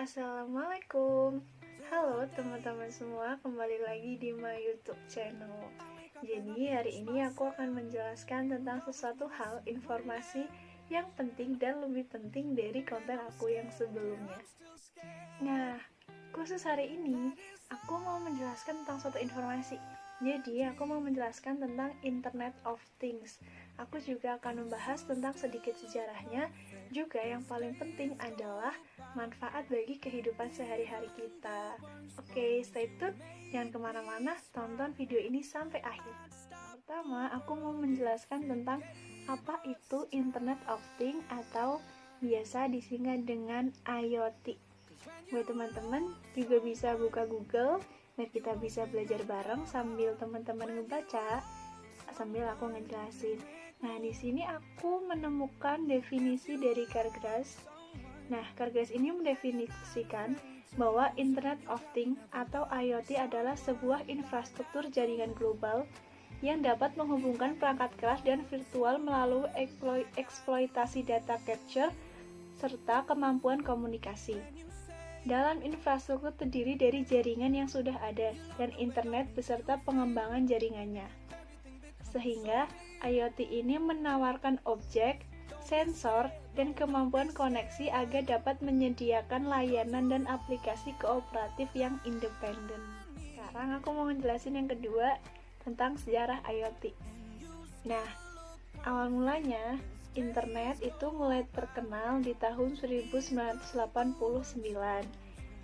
Assalamualaikum. Halo teman-teman semua, kembali lagi di my YouTube channel. Jadi hari ini aku akan menjelaskan tentang sesuatu hal, informasi yang penting dan lebih penting dari konten aku yang sebelumnya. Nah, khusus hari ini aku mau menjelaskan tentang suatu informasi. Jadi aku mau menjelaskan tentang Internet of Things. Aku juga akan membahas tentang sedikit sejarahnya. Juga yang paling penting adalah manfaat bagi kehidupan sehari-hari kita. Oke, stay tune, jangan kemana-mana, tonton video ini sampai akhir. Pertama, aku mau menjelaskan tentang apa itu Internet of Things atau biasa disingkat dengan IoT. Buat teman-teman juga bisa buka Google dan kita bisa belajar bareng sambil teman-teman ngebaca, sambil aku ngejelasin. Nah, di sini aku menemukan definisi dari CARGRAS. Nah, CARGRAS ini mendefinisikan bahwa Internet of Things atau IoT adalah sebuah infrastruktur jaringan global yang dapat menghubungkan perangkat keras dan virtual melalui eksploitasi data capture serta kemampuan komunikasi. Dalam infrastruktur terdiri dari jaringan yang sudah ada dan internet beserta pengembangan jaringannya. Sehingga IoT ini menawarkan objek, sensor, dan kemampuan koneksi agar dapat menyediakan layanan dan aplikasi kooperatif yang independen. Sekarang aku mau ngejelasin yang kedua tentang sejarah IoT. Nah, awal mulanya internet itu mulai terkenal di tahun 1989.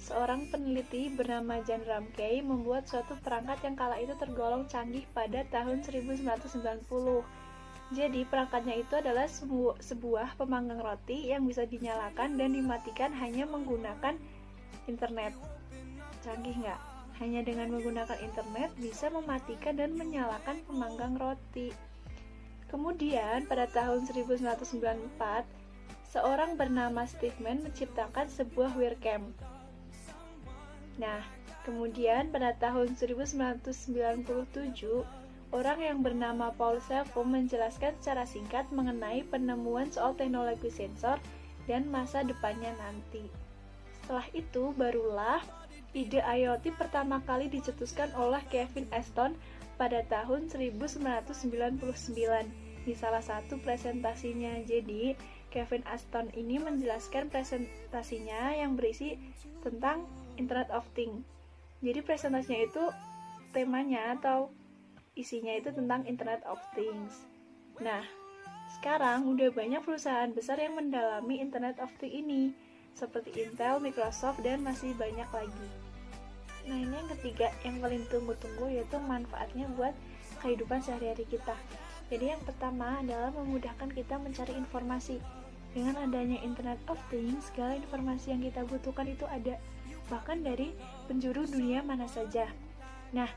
Seorang peneliti bernama Jan Ramkey membuat suatu perangkat yang kala itu tergolong canggih pada tahun 1990. Jadi perangkatnya itu adalah sebuah pemanggang roti yang bisa dinyalakan dan dimatikan hanya menggunakan internet. Canggih nggak? Hanya dengan menggunakan internet bisa mematikan dan menyalakan pemanggang roti. Kemudian pada tahun 1994, seorang bernama Steve Mann menciptakan sebuah WireCam. Nah, kemudian pada tahun 1997, orang yang bernama Paul Servo menjelaskan secara singkat mengenai penemuan soal teknologi sensor dan masa depannya nanti. Setelah itu, barulah ide IoT pertama kali dicetuskan oleh Kevin Ashton pada tahun 1999 di salah satu presentasinya. Jadi, Kevin Ashton ini menjelaskan presentasinya yang berisi tentang Internet of Things. Jadi, presentasinya itu temanya atau isinya itu tentang Internet of Things. Nah, sekarang udah banyak perusahaan besar yang mendalami Internet of Things ini, seperti Intel, Microsoft, dan masih banyak lagi. Nah, ini yang ketiga, yang paling tunggu-tunggu, yaitu manfaatnya buat kehidupan sehari-hari kita. Jadi yang pertama adalah memudahkan kita mencari informasi. Dengan adanya Internet of Things, segala informasi yang kita butuhkan itu ada, bahkan dari penjuru dunia mana saja. Nah,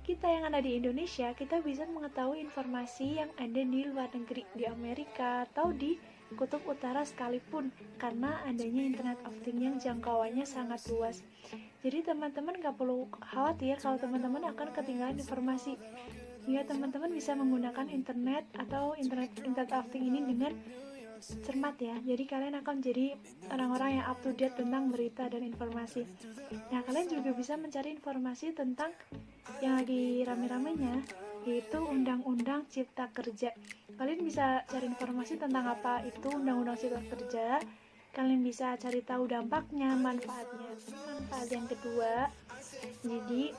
kita yang ada di Indonesia, kita bisa mengetahui informasi yang ada di luar negeri, di Amerika atau di kutub utara sekalipun, karena adanya Internet of Things yang jangkauannya sangat luas. Jadi teman-teman gak perlu khawatir kalau teman-teman akan ketinggalan informasi. Ya, teman-teman bisa menggunakan internet atau Internet of Things ini dengan cermat ya. Jadi kalian akan jadi orang-orang yang up to date tentang berita dan informasi. Nah, kalian juga bisa mencari informasi tentang yang lagi rame-ramenya, yaitu Undang-Undang Cipta Kerja. Kalian bisa cari informasi tentang apa itu Undang-Undang Cipta Kerja. Kalian bisa cari tahu dampaknya, manfaatnya. Manfaat yang kedua, jadi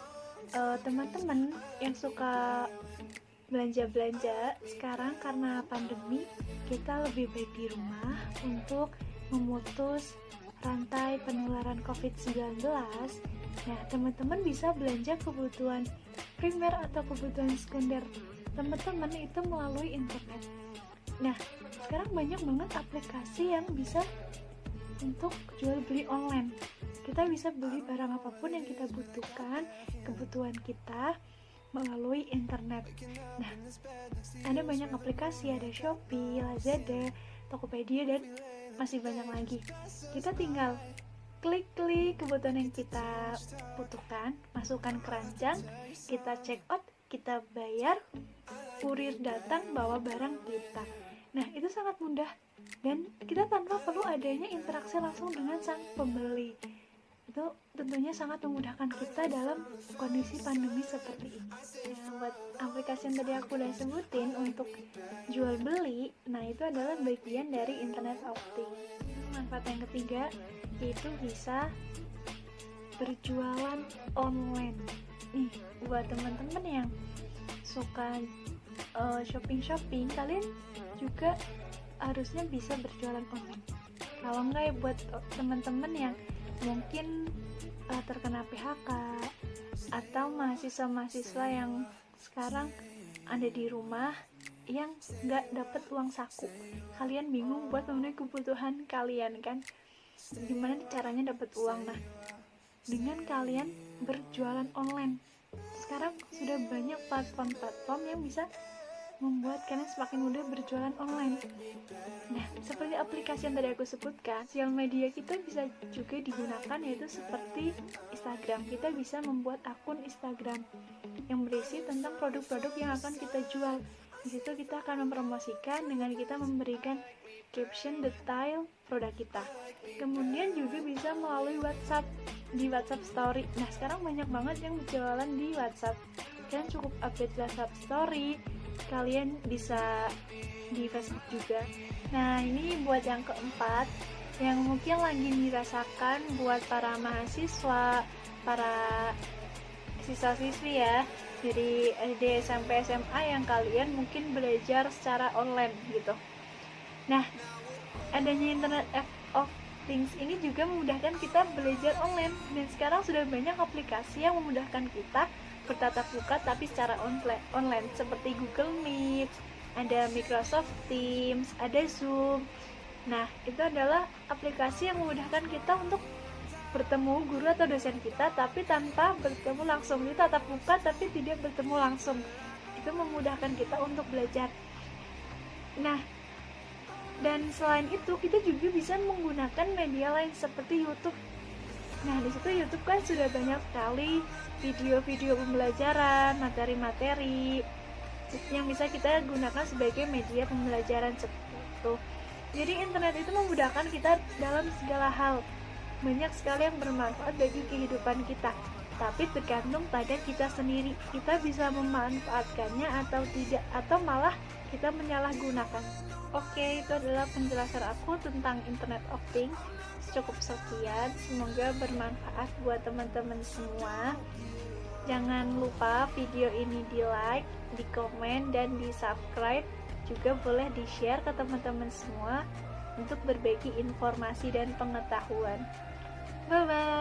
teman-teman yang suka belanja-belanja sekarang karena pandemi, kita lebih baik di rumah untuk memutus rantai penularan COVID-19. Nah, teman-teman bisa belanja kebutuhan primer atau kebutuhan sekunder teman-teman itu melalui internet. Nah, sekarang banyak banget aplikasi yang bisa untuk jual beli online. Kita bisa beli barang apapun yang kita butuhkan, kebutuhan kita melalui internet. Nah, ada banyak aplikasi, ada Shopee, Lazada, Tokopedia, dan masih banyak lagi. Kita tinggal klik-klik kebutuhan yang kita butuhkan, masukkan keranjang, kita check out, kita bayar, kurir datang bawa barang kita. Nah, itu sangat mudah. dan kita tanpa perlu adanya interaksi langsung dengan sang pembeli. Itu tentunya sangat memudahkan kita dalam kondisi pandemi seperti ini. Nah, buat aplikasi yang tadi aku udah sebutin untuk jual beli, nah itu adalah bagian dari Internet of Things. Manfaat yang ketiga yaitu bisa berjualan online. Nih, buat teman-teman yang suka shopping, kalian juga harusnya bisa berjualan online. Kalau enggak ya buat teman-teman yang mungkin terkena PHK atau mahasiswa-mahasiswa yang sekarang ada di rumah yang nggak dapat uang saku, kalian bingung buat memenuhi kebutuhan kalian kan, gimana caranya dapat uang? Nah, dengan kalian berjualan online, sekarang sudah banyak platform-platform yang bisa membuat kalian semakin mudah berjualan online. Nah, seperti aplikasi yang tadi aku sebutkan, sosial media kita bisa juga digunakan, yaitu seperti Instagram. Kita bisa membuat akun Instagram yang berisi tentang produk-produk yang akan kita jual. Di situ kita akan mempromosikan dengan kita memberikan caption detail produk kita. Kemudian juga bisa melalui WhatsApp, di WhatsApp Story. Nah, sekarang banyak banget yang berjualan di WhatsApp. Kalian cukup update WhatsApp Story, kalian bisa di Facebook juga. Nah, ini buat yang keempat yang mungkin lagi dirasakan buat para mahasiswa, para siswa-siswi ya, dari SD, SMP, SMA yang kalian mungkin belajar secara online gitu. Nah, adanya Internet of Things ini juga memudahkan kita belajar online, dan sekarang sudah banyak aplikasi yang memudahkan kita bertatap muka tapi secara online seperti Google Meet, ada Microsoft Teams, ada Zoom. Nah, itu adalah aplikasi yang memudahkan kita untuk bertemu guru atau dosen kita tapi tanpa bertemu langsung. Kita tatap muka tapi tidak bertemu langsung. Itu memudahkan kita untuk belajar. Nah, dan selain itu kita juga bisa menggunakan media lain seperti YouTube. Nah, di situ YouTube kan sudah banyak sekali video-video pembelajaran, materi-materi yang bisa kita gunakan sebagai media pembelajaran seperti itu. Jadi internet itu memudahkan kita dalam segala hal. Banyak sekali yang bermanfaat bagi kehidupan kita. Tapi tergantung pada kita sendiri. Kita bisa memanfaatkannya atau tidak, atau malah kita menyalahgunakan. Oke, itu adalah penjelasan aku tentang Internet of Things. Cukup sekian, semoga bermanfaat buat teman-teman semua. Jangan lupa video ini di like, di komen, dan di subscribe. Juga boleh di share ke teman-teman semua untuk berbagi informasi dan pengetahuan. Bye bye.